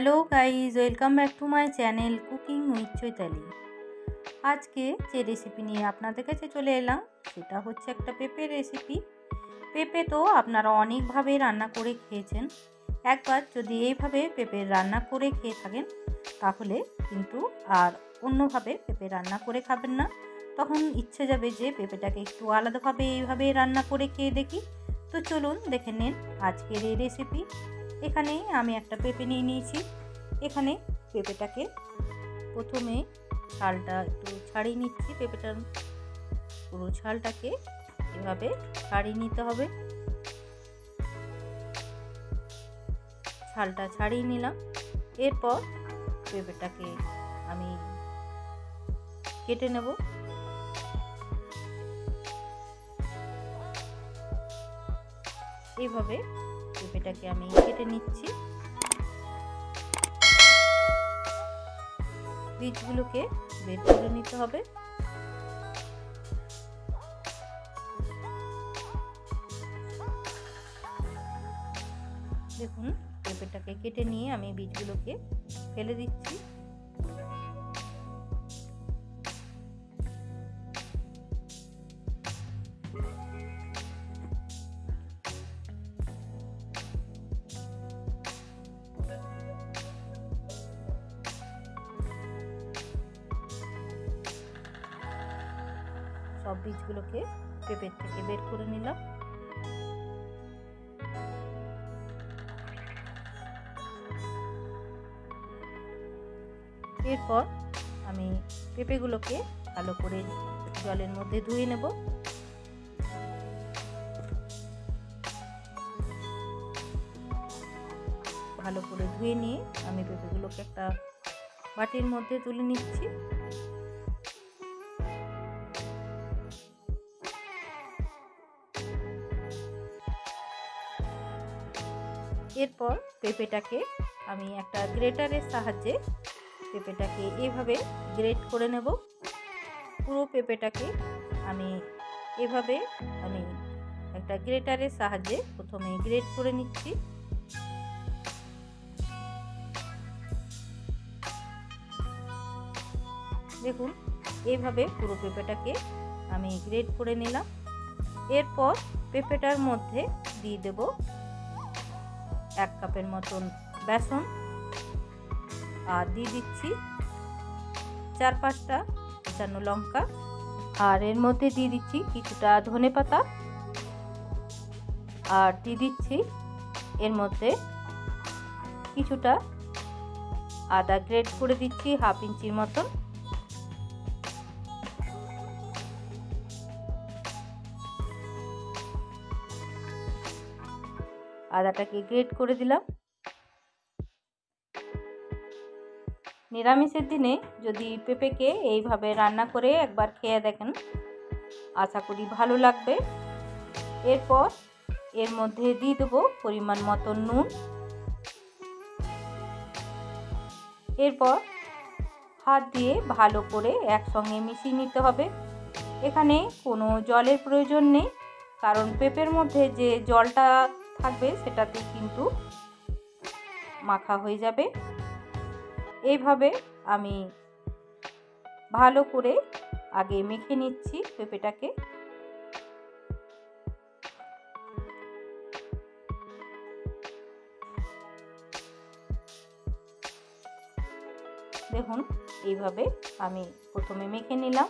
Hello guys, welcome back to my channel cooking with Chaitali. আজকে যে recipe নিয়ে আপনাদের কাছে চলে এলাম সেটা হচ্ছে একটা পেঁপের রেসিপি। পেঁপে তো আপনারা অনেকভাবে রান্না করে খেয়েছেন। একবার যদি এইভাবে পেঁপের রান্না করে খেয়ে থাকেন তাহলে কিন্তু আর অন্যভাবে পেঁপে রান্না করে খাবেন না। তখন ইচ্ছে যাবে যে পেঁপেটাকে একটু আলাদাভাবে এইভাবে রান্না করে খেয়ে দেখি। তো চলুন দেখে নিন আজকের এই রেসিপি। এখানে আমি একটা পেঁপে নিয়ে নিয়েছি। এখানে পেঁপেটাকে প্রথমে ছালটা একটু ছাড়িয়ে নিচ্ছি। পেঁপেটার পুরো ছালটাকে এভাবে ছাড়িয়ে নিতে হবে। ছালটা ছাড়িয়ে নিলাম। এরপর পেঁপেটাকে আমি কেটে নেব। এইভাবে পেঁপেটাকে আমি কেটে নিচ্ছি। বীজগুলোকে বের করে নিতে হবে। দেখুন পেঁপেটাকে কেটে নিয়ে আমি বীজগুলোকে ফেলে দিচ্ছি। সব বীজগুলোকে পেঁপের থেকে বের করে নিলাম। এরপর আমি পেঁপেগুলোকে ভালো করে জলের মধ্যে ধুয়ে নেব। ভালো করে ধুয়ে নিয়ে আমি পেঁপেগুলোকে একটা বাটির মধ্যে তুলে নিচ্ছি। এরপর পেঁপেটাকে আমি একটা গ্রেটারের সাহায্যে পেঁপেটাকে এভাবে গ্রেট করে নেব। পুরো পেঁপেটাকে আমি এভাবে একটা গ্রেটারের সাহায্যে প্রথমে গ্রেট করে নিচ্ছি। দেখুন এইভাবে পুরো পেঁপেটাকে আমি গ্রেট করে নিলাম। এরপর পেঁপেটার মধ্যে দিয়ে দেব 1 কাপের মতন বেসন, আর দিয়ে দিচ্ছি 4-5টা কুচানো লঙ্কা, আর এর মধ্যে দিয়ে দিচ্ছি কিছুটা ধনেপাতা, আর দিয়ে দিচ্ছি এর মধ্যে কিছুটা আদা গ্রেট করে দিচ্ছি 1/2 ইঞ্চির মতন। আদাটাকে গ্রেট করে দিলাম। নিরামিষের দিনে যদি পেঁপেকে এইভাবে রান্না করে একবার খেয়ে দেখেন আশা করি ভালো লাগবে। এরপর এর মধ্যে দিয়ে দেবো পরিমাণ মতো নুন। এরপর হাত দিয়ে ভালো করে একসঙ্গে মিশিয়ে নিতে হবে। এখানে কোনো জলের প্রয়োজন নেই, কারণ পেঁপের মধ্যে যে জলটা থাকবে সেটাতে কিন্তু মাখা হয়ে যাবে। এইভাবে আমি ভালো করে আগে মেখে নিচ্ছি পেঁপেটাকে। দেখুন এইভাবে আমি প্রথমে মেখে নিলাম।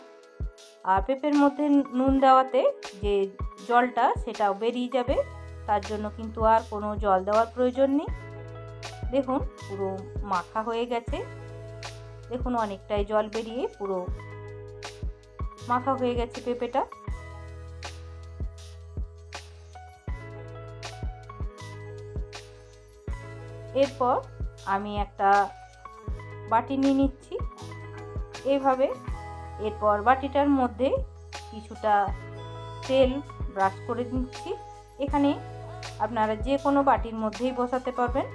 আর পেঁপের মধ্যে নুন দেওয়াতে যে জলটা সেটাও বেরিয়ে যাবে, তার জন্য কিন্তু আর কোনো জল দেওয়ার প্রয়োজন নেই। দেখুন পুরো মাখা হয়ে গেছে। দেখুন অনেকটাই জল বেরিয়ে পুরো মাখা হয়ে গেছে পেঁপেটা। এরপর আমি একটা বাটি নিয়ে নিচ্ছি এইভাবে। এরপর বাটিটার মধ্যে কিছুটা তেল ব্রাশ করে নিচ্ছি। এখানে আপনারা যে কোনো বাটির মধ্যেই বসাতে পারবেন।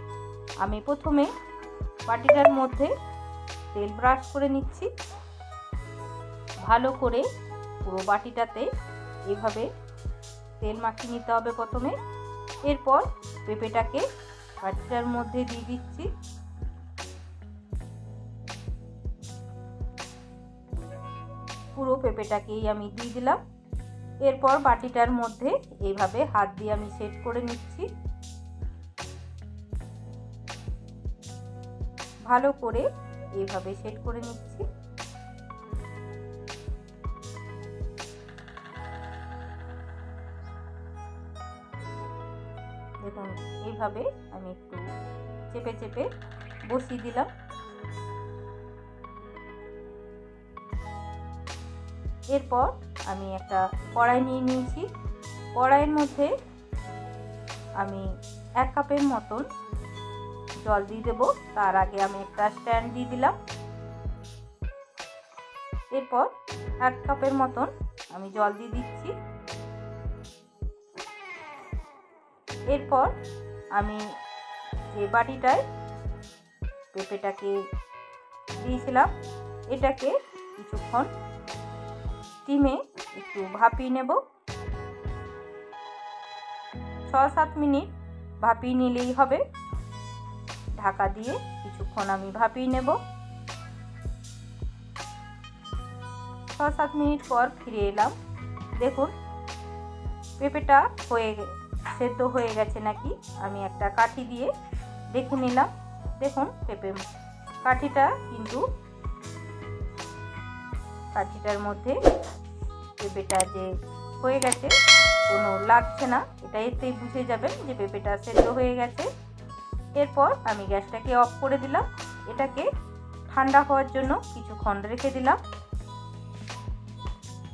আমি প্রথমে বাটিটার মধ্যে তেল ব্রাশ করে নিচ্ছি। ভালো করে পুরো বাটিটাতে এইভাবে তেল মাখিয়ে নিতে হবে প্রথমে। এরপর পেঁপেটাকে বাটিটার মধ্যে দিয়ে দিচ্ছি। পুরো পেঁপেটাকেই আমি দিয়ে দিলাম। এরপর বাটিটার মধ্যে এইভাবে হাত দিয়ে আমি সেট করে নিচ্ছি, ভালো করে এইভাবে সেট করে নিচ্ছি। দেখুন এইভাবে আমি একটু চেপে চেপে বসিয়ে দিলাম। এরপর আমি একটা কড়াই নিয়ে নিয়েছি। কড়াইয়ের মধ্যে আমি 1 কাপের মতন জল দিয়ে দেবো। তার আগে আমি একটা স্ট্যান্ড দিয়ে দিলাম। এরপর 1 কাপের মতন আমি জল দিয়ে দিচ্ছি। এরপর আমি যে বাটিটায় পেঁপেটাকে দিয়েছিলাম এটাকে কিছুক্ষণ স্টিমে একটু ভাপিয়ে নেব। 6-7 মিনিট ভাপিয়ে নিলেই হবে। ঢাকা দিয়ে কিছুক্ষণ আমি ভাপিয়ে নেব। 6-7 মিনিট পর ফিরে এলাম। দেখুন পেঁপেটা সেদ্ধ হয়ে গেছে নাকি আমি একটা কাঠি দিয়ে দেখে নিলাম। দেখুন কাঠিটা কিন্তু কাঠিটার মধ্যে পেঁপেটা যে হয়ে গেছে কোনো লাগছে না, এটা এতেই বুঝে যাবেন যে পেঁপেটা সেদ্ধ হয়ে গেছে। এরপর আমি গ্যাসটাকে অফ করে দিলাম। এটাকে ঠান্ডা হওয়ার জন্য কিছুক্ষণ রেখে দিলাম।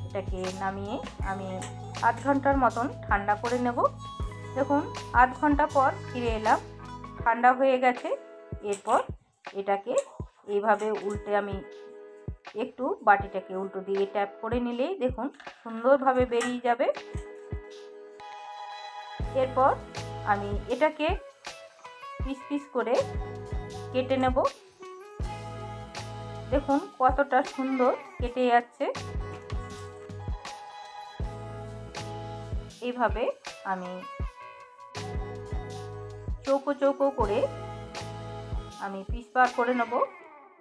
এটাকে নামিয়ে আমি আধ ঘন্টার মতন ঠান্ডা করে নেব। দেখুন আধ ঘন্টা পর ফিরে এলাম, ঠান্ডা হয়ে গেছে। এরপর এটাকে এইভাবে উল্টে আমি একটু বাটিটাকে উল্টো দিয়ে ট্যাপ করে নিলেই দেখুন সুন্দরভাবে বেরিয়ে যাবে। এরপর আমি এটাকে পিস পিস করে কেটে নেব। দেখুন কতটা সুন্দর কেটে যাচ্ছে। এইভাবে আমি চৌকো চৌকো করে আমি পিস বার করে নেব।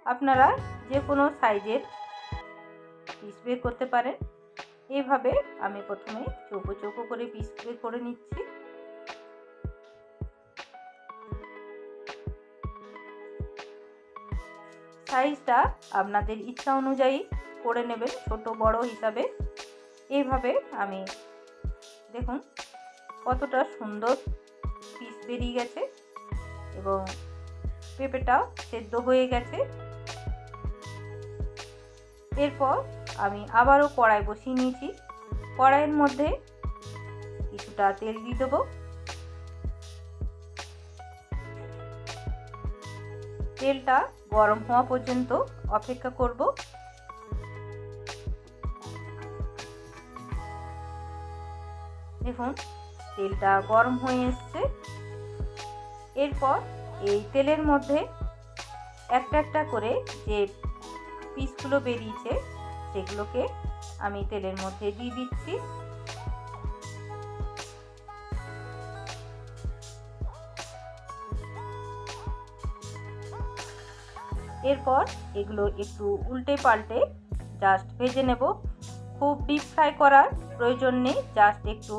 আপনারা যে কোনো সাইজের পিস বের করতে পারেন। এইভাবে আমি প্রথমে চৌকো চৌকো করে পিস বের করে নিচ্ছি। সাইজটা আপনাদের ইচ্ছা অনুযায়ী করে নেবেন, ছোট বড় হিসাবে। এইভাবে আমি দেখুন কতটা সুন্দর পিস বেরিয়ে গেছে এবং পেঁপেটা সেদ্ধ হয়ে গেছে। এরপর আমি আবারও কড়াই বসিয়ে নিয়েছি। কড়াইয়ের মধ্যে কিছুটা তেল দিয়ে দেবো। তেলটা গরম হওয়া পর্যন্ত অপেক্ষা করব। দেখুন তেলটা গরম হয়ে এসছে। এরপর এই তেলের মধ্যে একটা একটা করে যে পিসগুলো বেরিয়েছে সেগুলোকে আমি তেলের মধ্যে দিয়ে দিচ্ছি। এরপর এগুলো একটু উল্টে পাল্টে জাস্ট ভেজে নেব। খুব ডিপ ফ্রাই করার প্রয়োজন নেই, জাস্ট একটু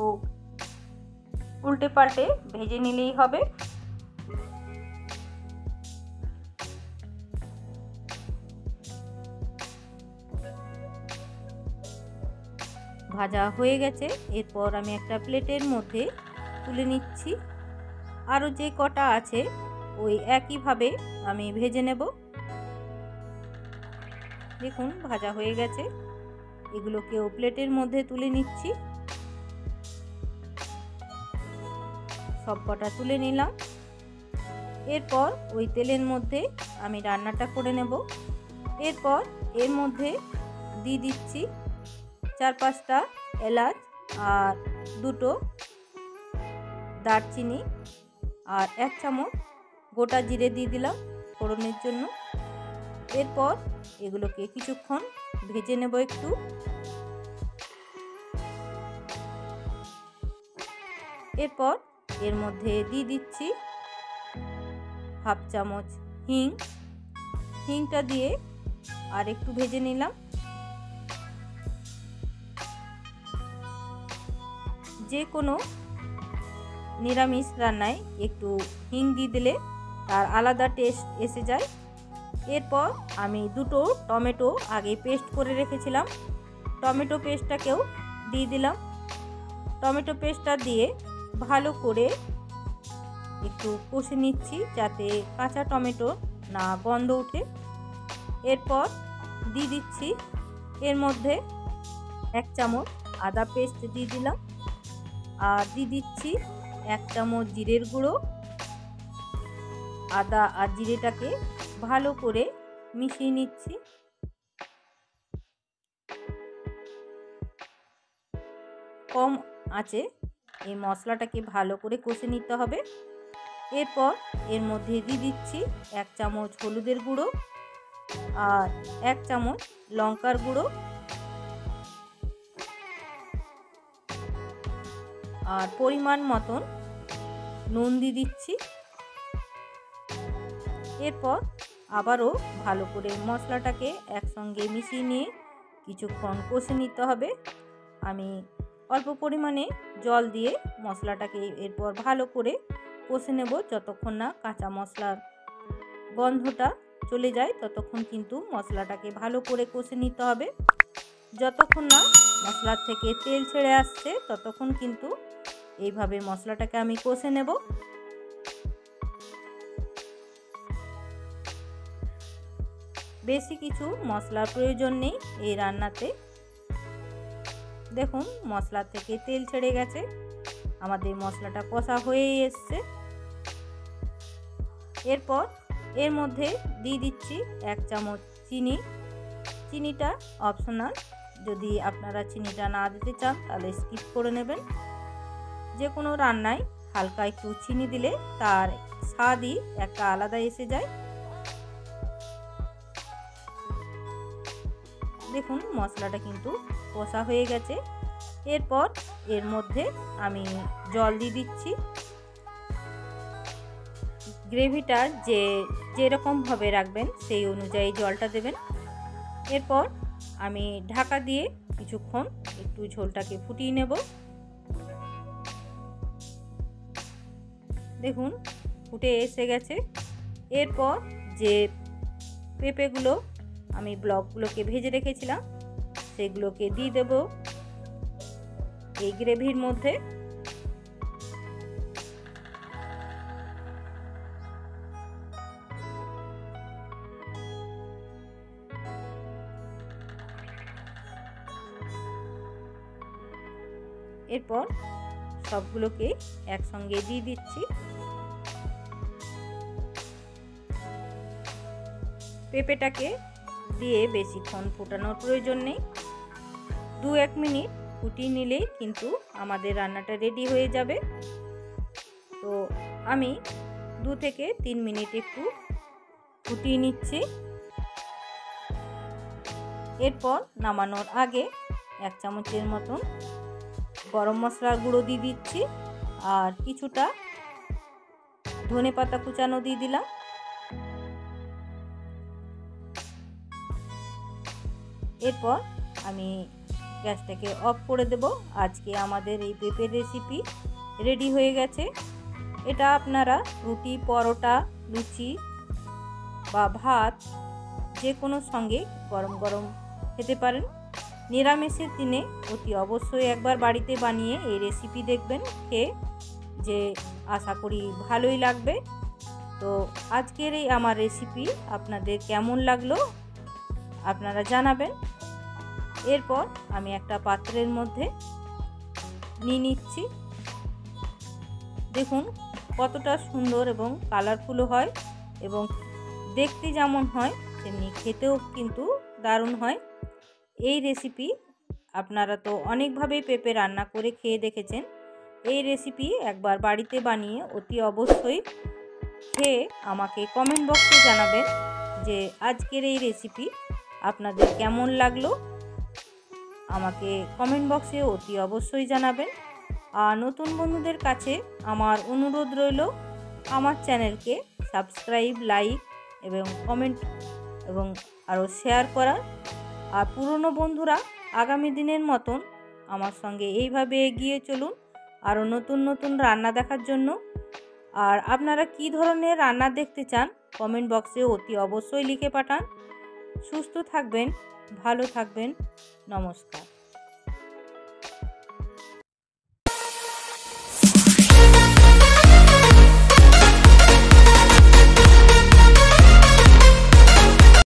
উল্টে পাল্টে ভেজে নিলেই হবে। ভাজা হয়ে গেছে। এরপর আমি একটা প্লেটের মধ্যে তুলে নিচ্ছি। আরও যে কটা আছে ওই একইভাবে আমি ভেজে নেব। দেখুন ভাজা হয়ে গেছে। এগুলোকেও প্লেটের মধ্যে তুলে নিচ্ছি। সব কটা তুলে নিলাম। এরপর ওই তেলের মধ্যে আমি রান্নাটা করে নেব। এরপর এর মধ্যে দিয়ে দিচ্ছি 4-5টা এলাচ আর 2টো দারচিনি আর 1 চামচ গোটা জিরে দিয়ে দিলাম ফোড়নের জন্য। এরপর এগুলোকে কিছুক্ষণ ভেজে নেব একটু। এরপর এর মধ্যে দিয়ে দিচ্ছি 1/2 চামচ হিংটা দিয়ে আর একটু ভেজে নিলাম। যে কোনো নিরামিষ রান্নায় একটু হিং দিয়ে দিলে তার আলাদা টেস্ট এসে যায়। এরপর আমি দুটো টমেটো আগে পেস্ট করে রেখেছিলাম, টমেটো পেস্টটাকেও দিয়ে দিলাম। টমেটো পেস্টটা দিয়ে ভালো করে একটু কষে নিচ্ছি যাতে কাঁচা টমেটো না গন্ধ ওঠে। এরপর দিয়ে দিচ্ছি এর মধ্যে 1 চামচ আদা পেস্ট দিয়ে দিলাম, আর দিয়ে দিচ্ছি 1 চামচ জিরের গুঁড়ো। আদা আর জিরেটাকে ভালো করে মিশিয়ে নিচ্ছি। কম আঁচে এই মশলাটাকে ভালো করে কষে নিতে হবে। এরপর এর মধ্যে দিয়ে দিচ্ছি 1 চামচ হলুদের গুঁড়ো আর 1 চামচ লঙ্কার গুঁড়ো, আর পরিমাণ মতন নুন দিয়ে দিচ্ছি। এরপর আবারও ভালো করে মশলাটাকে একসঙ্গে মিশিয়ে নিয়ে কিছুক্ষণ কষে নিতে হবে। আমি অল্প পরিমাণে জল দিয়ে মশলাটাকে এরপর ভালো করে কষে নেব, যতক্ষণ না কাঁচা মশলার গন্ধটা চলে যায় ততক্ষণ কিন্তু মশলাটাকে ভালো করে কষে নিতে হবে। যতক্ষণ না মশলার থেকে তেল ছেড়ে আসছে ততক্ষণ কিন্তু এইভাবে মশলাটাকে আমি কষে নেব। বেশি কিছু মশলার প্রয়োজন নেই এই রান্নাতে। দেখুন মশলা থেকে তেল ছেড়ে গেছে, আমাদের মশলাটা কষা হয়ে এসছে। এরপর এর মধ্যে দিয়ে দিচ্ছি 1 চামচ চিনি। চিনিটা অপশনাল, যদি আপনারা চিনিটা না দিতে চান তাহলে স্কিপ করে নেবেন। যে কোনো রান্নায় হালকা একটু চিনি দিলে তার স্বাদই একটা আলাদা এসে যায়। দেখুন মশলাটা কিন্তু কষা হয়ে গেছে। এরপর এর মধ্যে আমি জল দিয়ে দিচ্ছি। গ্রেভিটার যেরকমভাবে রাখবেন সেই অনুযায়ী জলটা দেবেন। এরপর আমি ঢাকা দিয়ে কিছুক্ষণ একটু ঝোলটাকে ফুটিয়ে নেব। দেখুন ফুটে এসে গেছে। এরপর যে পেঁপেগুলো আমি ব্লকগুলোকে ভেজে রেখেছিলাম সেগুলোকে দিয়ে দেব এই গ্রেভির মধ্যে। এরপর সবগুলোকে একসঙ্গে দিয়ে দিচ্ছি। পেঁপেটাকে দিয়ে বেশিক্ষণ ফোটানোর প্রয়োজন নেই, 2-1 মিনিট ফুটিয়ে নিলেই কিন্তু আমাদের রান্নাটা রেডি হয়ে যাবে। তো আমি 2 থেকে 3 মিনিট একটু ফুটিয়ে নিচ্ছি। এরপর নামানোর আগে 1 চামচের মতন গরম মশলার গুঁড়ো দিয়ে দিচ্ছি, আর কিছুটা ধনেপাতা কুচানো দিয়ে দিলাম। এরপর আমি গ্যাসটাকে অফ করে দেব। আজকে আমাদের এই পেঁপের রেসিপি রেডি হয়ে গেছে। এটা আপনারা রুটি, পরোটা, লুচি বা ভাত যে কোনো সঙ্গে গরম গরম খেতে পারেন। নিরামিষের দিনে অতি অবশ্যই একবার বাড়িতে বানিয়ে এই রেসিপি দেখবেন, খেয়ে যে আশা করি ভালোই লাগবে। তো আজকের এই আমার রেসিপি আপনাদের কেমন লাগলো আপনারা জানাবেন। এরপর আমি একটা পাত্রের মধ্যে নিয়ে নিচ্ছি। দেখুন কতটা সুন্দর এবং কালারফুল হয়, এবং দেখতে যেমন হয় তেমনি খেতেও কিন্তু দারুণ হয়। এই রেসিপি আপনারা তো অনেকভাবেই পেঁপে রান্না করে খেয়ে দেখেছেন। এই রেসিপি একবার বাড়িতে বানিয়ে অতি অবশ্যই খেয়ে আমাকে কমেন্ট বক্সে জানাবেন যে আজকের এই রেসিপি আপনাদের কেমন লাগলো। আমাকে কমেন্ট বক্সে অতি অবশ্যই জানাবেন। আর নতুন বন্ধুদের কাছে আমার অনুরোধ রইল আমার চ্যানেলকে সাবস্ক্রাইব, লাইক এবং কমেন্ট এবং আরও শেয়ার করা। আর পুরনো বন্ধুরা আগামী দিনের মতন আমার সঙ্গে এইভাবে এগিয়ে চলুন। আরও নতুন নতুন রান্না দেখার জন্য। আর আপনারা কী ধরনের রান্না দেখতে চান কমেন্ট বক্সে অতি অবশ্যই লিখে পাঠান। সুস্থ থাকবেন, ভালো থাকবেন, নমস্কার।